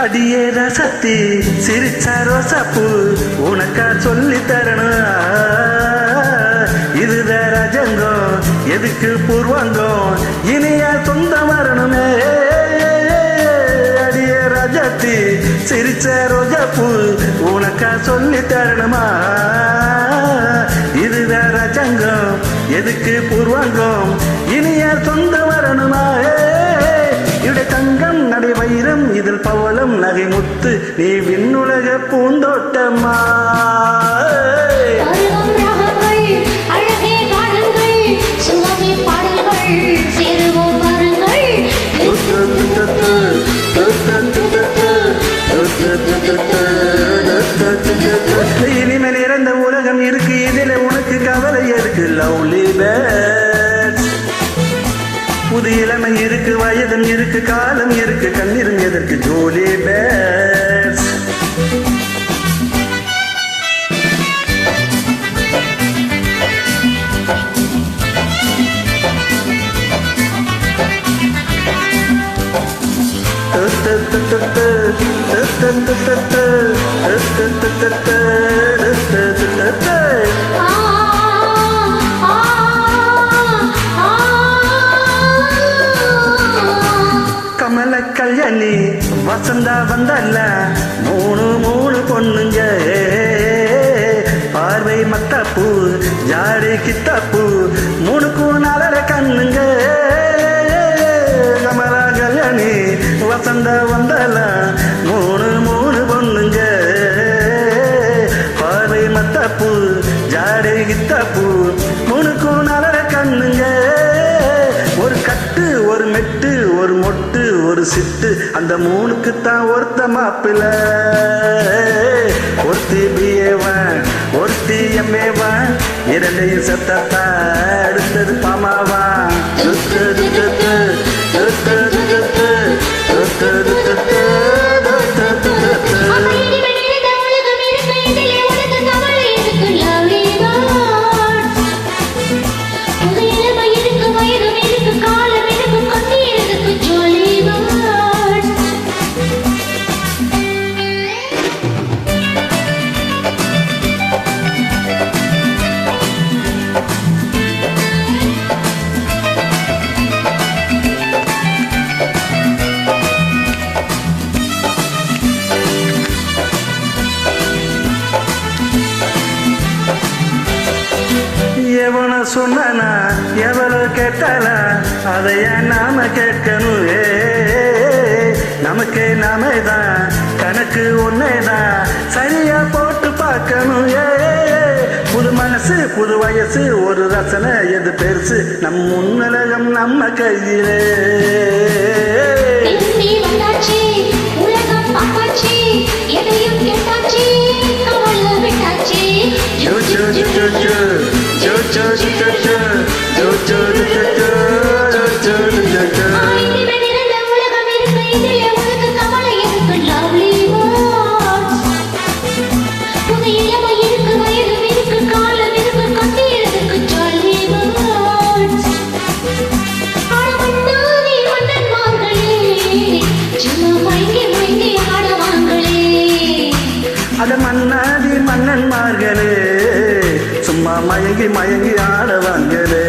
அடியே ரசத்தி சிரிச்ச ரோசப்பூ உனக்கா சொல்லி தரணும். இதுதான் ரஜங்கம் எதுக்கு பூர்வங்கம் இனிய சொந்தம் வரணுமே. அடியே ரஜத்தி சிரிச்ச ரோஜப்பூ உனக்கா சொல்லி தரணுமா. இதுதான் ரஜங்கம் எதுக்கு பூர்வங்கம் இனிய சொந்தம் வரணுமா. இடைய தங்கம் நடை வைரம் இதில் பவளம் நகை முத்து நீ விண்ணுலக பூந்தோட்டமா. இனிமே நிறைந்த உலகம் இருக்கு இதில் உனக்கு கவலை இருக்கு. லவ்லி பேர்ட்ஸ் புது இளமை இருக்கு வயதும் இருக்கு காலம் இருக்கு கண்ணீரும் எதற்கு. ஜோலி பேர்ட்ஸ் கமல கல்யாணி வசந்தா வந்தல்ல மூணு மூணு பொண்ணுங்க. பார்வை மத்தாப்பூ ஜாடி கித்தாப்பூ மூணுக்கும் நலர கண்ணுங்க. கமலா கல்யாணி வசந்தா வந்தல்ல மூணு மூணு பொண்ணுங்க. பார்வை மத்தாப்பூ ஜாடி கித்தாப்பூ மூணுக்கும் நலர கண்ணுங்க. ஒரு கட்டு ஒரு மெட்டு ஒரு மொட்டு ஒரு சிட்டு அந்த மூணுக்குத்தான் ஒருத்த மாப்பிள்ள. ஒருத்தி பிஏவான் ஒருத்தி எம்ஏவான் இரண்டையும் செத்தா அடுத்தது பாமாவான். எவன சொன்னா எவளோ கேட்டாலா அதைய நாம கேட்கணும். நமக்கே நாமேதான் கணக்கு ஒன்னேதான் சரியா போட்டு பார்க்கணும். புது மனசு புது வயசு ஒரு ரசனை எது பெருசு நம் முன்னலகம் நம்ம கையிலே. மன்னன் சும்மா மயங்கி மயங்கி ஆட வாங்கலே